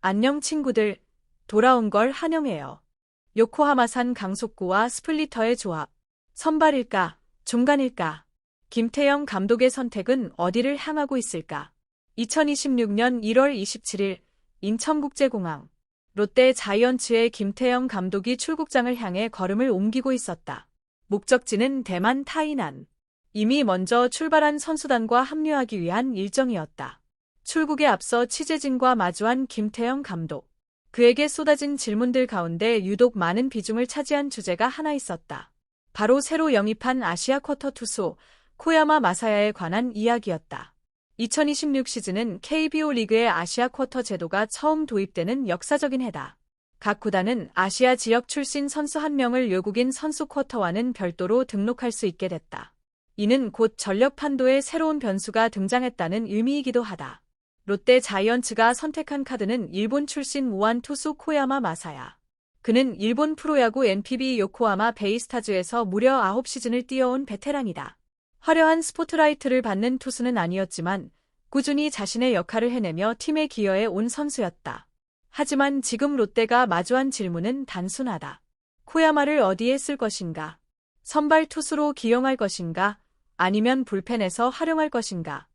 안녕 친구들, 돌아온 걸 환영해요. 요코하마산 강속구와 스플리터의 조합. 선발일까, 중간일까? 김태형 감독의 선택은 어디를 향하고 있을까? 2026년 1월 27일 인천국제공항. 롯데 자이언츠의 김태형 감독이 출국장을 향해 걸음을 옮기고 있었다. 목적지는 대만 타이난. 이미 먼저 출발한 선수단과 합류하기 위한 일정이었다. 출국에 앞서 취재진과 마주한 김태형 감독. 그에게 쏟아진 질문들 가운데 유독 많은 비중을 차지한 주제가 하나 있었다. 바로 새로 영입한 아시아 쿼터 투수 코야마 마사야에 관한 이야기였다. 2026 시즌은 KBO 리그의 아시아 쿼터 제도가 처음 도입되는 역사적인 해다. 각 구단은 아시아 지역 출신 선수 한 명을 외국인 선수 쿼터와는 별도로 등록할 수 있게 됐다. 이는 곧 전력 판도에 새로운 변수가 등장했다는 의미이기도 하다. 롯데 자이언츠가 선택한 카드는 일본 출신 우완 투수 코야마 마사야. 그는 일본 프로야구 NPB 요코하마 베이스타즈에서 무려 9시즌을 뛰어온 베테랑이다. 화려한 스포트라이트를 받는 투수는 아니었지만 꾸준히 자신의 역할을 해내며 팀에 기여해 온 선수였다. 하지만 지금 롯데가 마주한 질문은 단순하다. 코야마를 어디에 쓸 것인가? 선발 투수로 기용할 것인가? 아니면 불펜에서 활용할 것인가?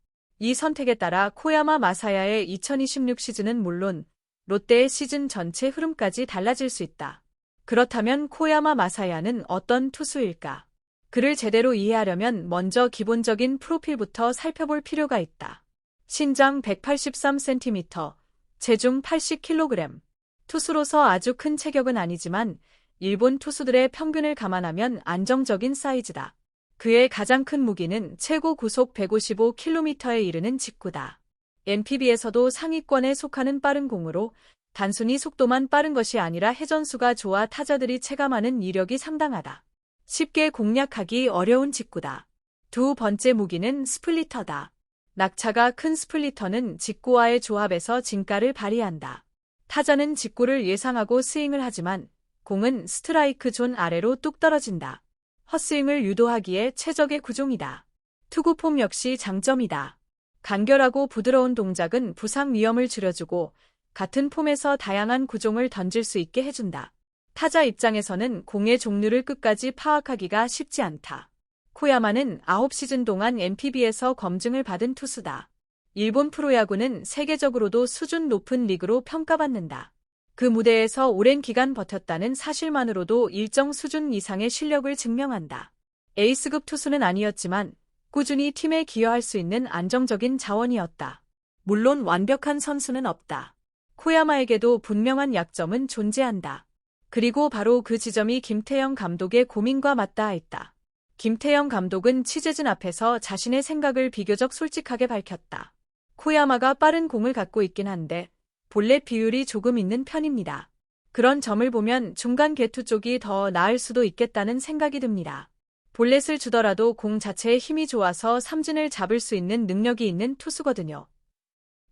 이 선택에 따라 코야마 마사야의 2026 시즌은 물론 롯데의 시즌 전체 흐름까지 달라질 수 있다. 그렇다면 코야마 마사야는 어떤 투수일까? 그를 제대로 이해하려면 먼저 기본적인 프로필부터 살펴볼 필요가 있다. 신장 183cm, 체중 80kg. 투수로서 아주 큰 체격은 아니지만 일본 투수들의 평균을 감안하면 안정적인 사이즈다. 그의 가장 큰 무기는 최고 구속 155km에 이르는 직구다. NPB에서도 상위권에 속하는 빠른 공으로 단순히 속도만 빠른 것이 아니라 회전수가 좋아 타자들이 체감하는 이력이 상당하다. 쉽게 공략하기 어려운 직구다. 두 번째 무기는 스플리터다. 낙차가 큰 스플리터는 직구와의 조합에서 진가를 발휘한다. 타자는 직구를 예상하고 스윙을 하지만 공은 스트라이크 존 아래로 뚝 떨어진다. 헛스윙을 유도하기에 최적의 구종이다. 투구폼 역시 장점이다. 간결하고 부드러운 동작은 부상 위험을 줄여주고 같은 폼에서 다양한 구종을 던질 수 있게 해준다. 타자 입장에서는 공의 종류를 끝까지 파악하기가 쉽지 않다. 코야마는 9시즌 동안 NPB에서 검증을 받은 투수다. 일본 프로야구는 세계적으로도 수준 높은 리그로 평가받는다. 그 무대에서 오랜 기간 버텼다는 사실만으로도 일정 수준 이상의 실력을 증명한다. 에이스급 투수는 아니었지만 꾸준히 팀에 기여할 수 있는 안정적인 자원이었다. 물론 완벽한 선수는 없다. 코야마에게도 분명한 약점은 존재한다. 그리고 바로 그 지점이 김태형 감독의 고민과 맞닿아 있다. 김태형 감독은 취재진 앞에서 자신의 생각을 비교적 솔직하게 밝혔다. 코야마가 빠른 공을 갖고 있긴 한데 볼넷 비율이 조금 있는 편입니다. 그런 점을 보면 중간 개투 쪽이 더 나을 수도 있겠다는 생각이 듭니다. 볼넷을 주더라도 공 자체의 힘이 좋아서 삼진을 잡을 수 있는 능력이 있는 투수거든요.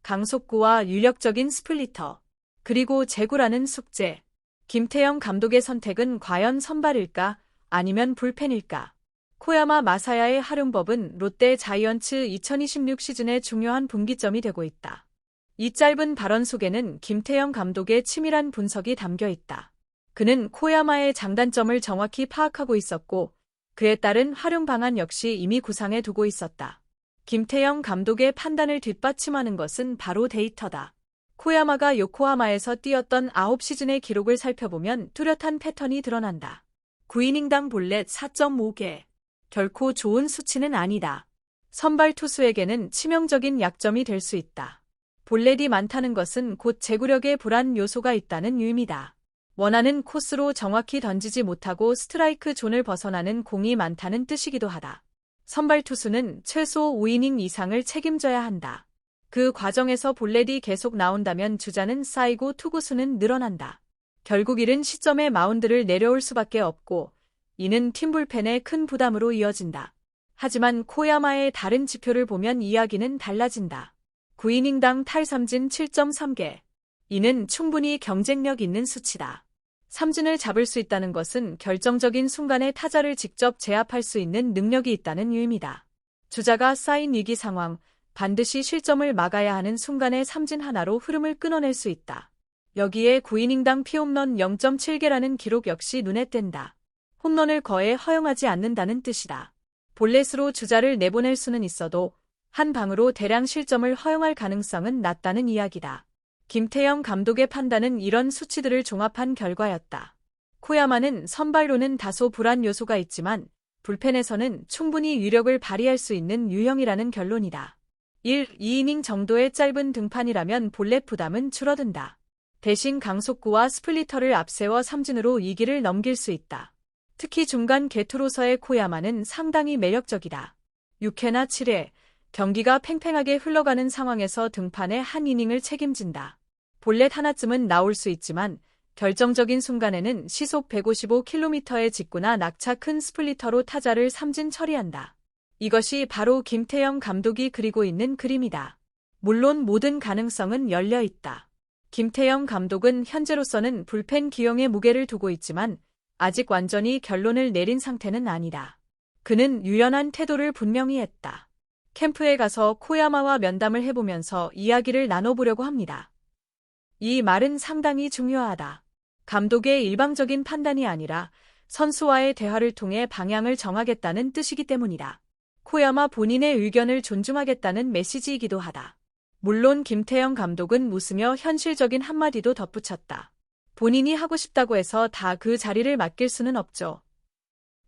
강속구와 유력적인 스플리터, 그리고 제구라는 숙제. 김태형 감독의 선택은 과연 선발일까? 아니면 불펜일까? 코야마 마사야의 활용법은 롯데 자이언츠 2026 시즌의 중요한 분기점이 되고 있다. 이 짧은 발언 속에는 김태형 감독의 치밀한 분석이 담겨 있다. 그는 코야마의 장단점을 정확히 파악하고 있었고 그에 따른 활용 방안 역시 이미 구상해 두고 있었다. 김태형 감독의 판단을 뒷받침하는 것은 바로 데이터다. 코야마가 요코하마에서 뛰었던 9시즌의 기록을 살펴보면 뚜렷한 패턴이 드러난다. 9이닝당 볼넷 4.5개. 결코 좋은 수치는 아니다. 선발 투수에게는 치명적인 약점이 될 수 있다. 볼넷이 많다는 것은 곧 제구력에 불안 요소가 있다는 의미다. 원하는 코스로 정확히 던지지 못하고 스트라이크 존을 벗어나는 공이 많다는 뜻이기도 하다. 선발 투수는 최소 5이닝 이상을 책임져야 한다. 그 과정에서 볼넷이 계속 나온다면 주자는 쌓이고 투구수는 늘어난다. 결국 이른 시점에 마운드를 내려올 수밖에 없고 이는 팀 불펜에 큰 부담으로 이어진다. 하지만 코야마의 다른 지표를 보면 이야기는 달라진다. 9이닝당 탈삼진 7.3개. 이는 충분히 경쟁력 있는 수치다. 삼진을 잡을 수 있다는 것은 결정적인 순간에 타자를 직접 제압할 수 있는 능력이 있다는 의미다. 주자가 쌓인 위기 상황, 반드시 실점을 막아야 하는 순간에 삼진 하나로 흐름을 끊어낼 수 있다. 여기에 9이닝당 피홈런 0.7개라는 기록 역시 눈에 띈다. 홈런을 거의 허용하지 않는다는 뜻이다. 볼넷으로 주자를 내보낼 수는 있어도 한 방으로 대량 실점을 허용할 가능성은 낮다는 이야기다. 김태형 감독의 판단은 이런 수치들을 종합한 결과였다. 코야마는 선발로는 다소 불안 요소가 있지만 불펜에서는 충분히 위력을 발휘할 수 있는 유형이라는 결론이다. 1, 2이닝 정도의 짧은 등판이라면 볼넷 부담은 줄어든다. 대신 강속구와 스플리터를 앞세워 삼진으로 2기를 넘길 수 있다. 특히 중간 개투로서의 코야마는 상당히 매력적이다. 6회나 7회, 경기가 팽팽하게 흘러가는 상황에서 등판의 한 이닝을 책임진다. 볼넷 하나쯤은 나올 수 있지만 결정적인 순간에는 시속 155km의 직구나 낙차 큰 스플리터로 타자를 삼진 처리한다. 이것이 바로 김태형 감독이 그리고 있는 그림이다. 물론 모든 가능성은 열려 있다. 김태형 감독은 현재로서는 불펜 기용에 무게를 두고 있지만 아직 완전히 결론을 내린 상태는 아니다. 그는 유연한 태도를 분명히 했다. 캠프에 가서 코야마와 면담을 해보면서 이야기를 나눠보려고 합니다. 이 말은 상당히 중요하다. 감독의 일방적인 판단이 아니라 선수와의 대화를 통해 방향을 정하겠다는 뜻이기 때문이다. 코야마 본인의 의견을 존중하겠다는 메시지이기도 하다. 물론 김태형 감독은 웃으며 현실적인 한마디도 덧붙였다. 본인이 하고 싶다고 해서 다 그 자리를 맡길 수는 없죠.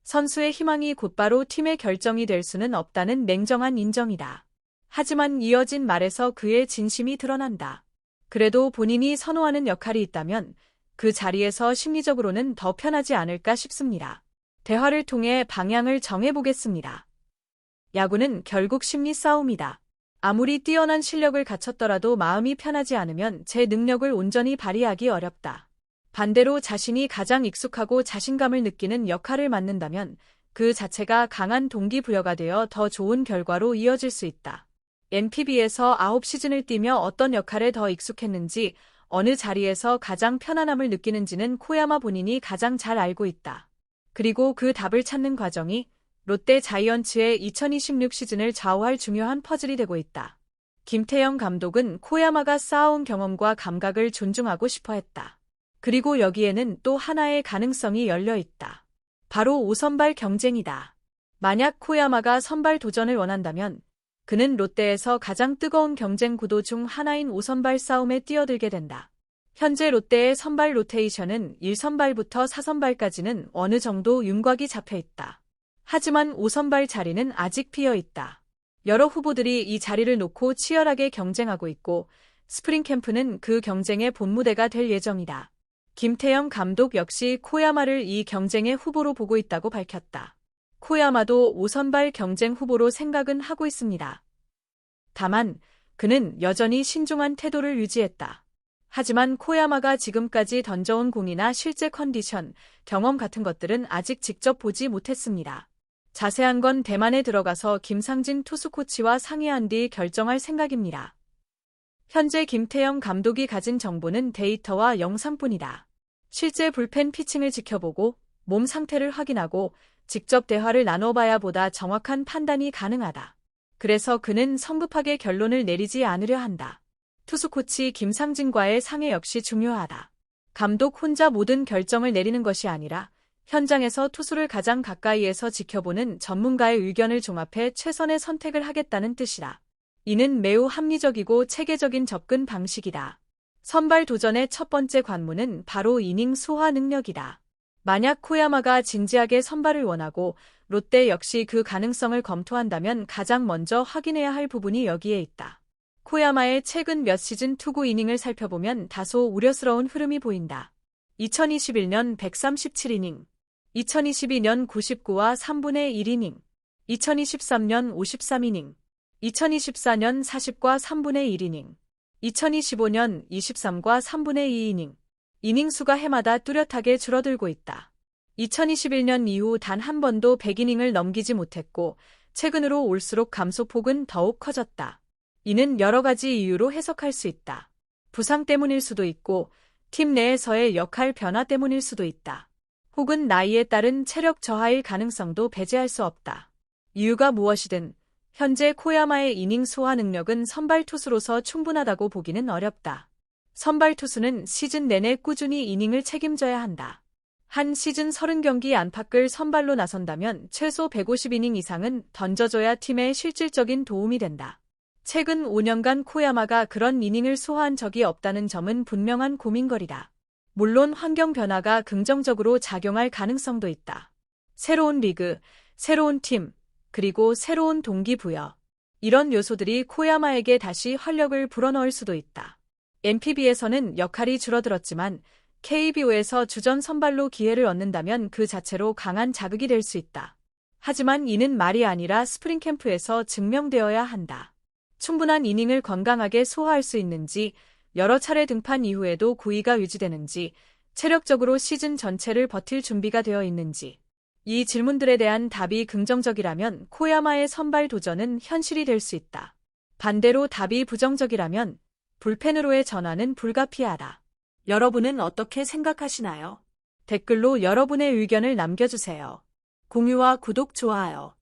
선수의 희망이 곧바로 팀의 결정이 될 수는 없다는 냉정한 인정이다. 하지만 이어진 말에서 그의 진심이 드러난다. 그래도 본인이 선호하는 역할이 있다면 그 자리에서 심리적으로는 더 편하지 않을까 싶습니다. 대화를 통해 방향을 정해보겠습니다. 야구는 결국 심리 싸움이다. 아무리 뛰어난 실력을 갖췄더라도 마음이 편하지 않으면 제 능력을 온전히 발휘하기 어렵다. 반대로 자신이 가장 익숙하고 자신감을 느끼는 역할을 맡는다면 그 자체가 강한 동기부여가 되어 더 좋은 결과로 이어질 수 있다. NPB에서 9시즌을 뛰며 어떤 역할에 더 익숙했는지, 어느 자리에서 가장 편안함을 느끼는지는 코야마 본인이 가장 잘 알고 있다. 그리고 그 답을 찾는 과정이 롯데 자이언츠의 2026 시즌을 좌우할 중요한 퍼즐이 되고 있다. 김태형 감독은 코야마가 쌓아온 경험과 감각을 존중하고 싶어 했다. 그리고 여기에는 또 하나의 가능성이 열려 있다. 바로 5선발 경쟁이다. 만약 코야마가 선발 도전을 원한다면 그는 롯데에서 가장 뜨거운 경쟁 구도 중 하나인 5선발 싸움에 뛰어들게 된다. 현재 롯데의 선발 로테이션은 1선발부터 4선발까지는 어느 정도 윤곽이 잡혀 있다. 하지만 5선발 자리는 아직 비어 있다. 여러 후보들이 이 자리를 놓고 치열하게 경쟁하고 있고 스프링 캠프는 그 경쟁의 본무대가 될 예정이다. 김태형 감독 역시 코야마를 이 경쟁의 후보로 보고 있다고 밝혔다. 코야마도 5선발 경쟁 후보로 생각은 하고 있습니다. 다만 그는 여전히 신중한 태도를 유지했다. 하지만 코야마가 지금까지 던져온 공이나 실제 컨디션, 경험 같은 것들은 아직 직접 보지 못했습니다. 자세한 건 대만에 들어가서 김상진 투수 코치와 상의한 뒤 결정할 생각입니다. 현재 김태형 감독이 가진 정보는 데이터와 영상뿐이다. 실제 불펜 피칭을 지켜보고 몸 상태를 확인하고 직접 대화를 나눠봐야 보다 정확한 판단이 가능하다. 그래서 그는 성급하게 결론을 내리지 않으려 한다. 투수 코치 김상진과의 상의 역시 중요하다. 감독 혼자 모든 결정을 내리는 것이 아니라 현장에서 투수를 가장 가까이에서 지켜보는 전문가의 의견을 종합해 최선의 선택을 하겠다는 뜻이다. 이는 매우 합리적이고 체계적인 접근 방식이다. 선발 도전의 첫 번째 관문은 바로 이닝 소화 능력이다. 만약 코야마가 진지하게 선발을 원하고 롯데 역시 그 가능성을 검토한다면 가장 먼저 확인해야 할 부분이 여기에 있다. 코야마의 최근 몇 시즌 투구 이닝을 살펴보면 다소 우려스러운 흐름이 보인다. 2021년 137이닝, 2022년 99와 3분의 1이닝, 2023년 53이닝, 2024년 40과 3분의 1이닝, 2025년 23과 3분의 2이닝, 이닝 수가 해마다 뚜렷하게 줄어들고 있다. 2021년 이후 단 한 번도 100이닝을 넘기지 못했고 최근으로 올수록 감소폭은 더욱 커졌다. 이는 여러 가지 이유로 해석할 수 있다. 부상 때문일 수도 있고 팀 내에서의 역할 변화 때문일 수도 있다. 혹은 나이에 따른 체력 저하일 가능성도 배제할 수 없다. 이유가 무엇이든 현재 코야마의 이닝 소화 능력은 선발 투수로서 충분하다고 보기는 어렵다. 선발 투수는 시즌 내내 꾸준히 이닝을 책임져야 한다. 한 시즌 30경기 안팎을 선발로 나선다면 최소 150이닝 이상은 던져줘야 팀에 실질적인 도움이 된다. 최근 5년간 코야마가 그런 이닝을 소화한 적이 없다는 점은 분명한 고민거리다. 물론 환경 변화가 긍정적으로 작용할 가능성도 있다. 새로운 리그, 새로운 팀, 그리고 새로운 동기부여. 이런 요소들이 코야마에게 다시 활력을 불어넣을 수도 있다. NPB에서는 역할이 줄어들었지만 KBO에서 주전 선발로 기회를 얻는다면 그 자체로 강한 자극이 될 수 있다. 하지만 이는 말이 아니라 스프링 캠프에서 증명되어야 한다. 충분한 이닝을 건강하게 소화할 수 있는지, 여러 차례 등판 이후에도 고의가 유지되는지, 체력적으로 시즌 전체를 버틸 준비가 되어 있는지. 이 질문들에 대한 답이 긍정적이라면 코야마의 선발 도전은 현실이 될 수 있다. 반대로 답이 부정적이라면 불펜으로의 전환은 불가피하다. 여러분은 어떻게 생각하시나요? 댓글로 여러분의 의견을 남겨주세요. 공유와 구독, 좋아요.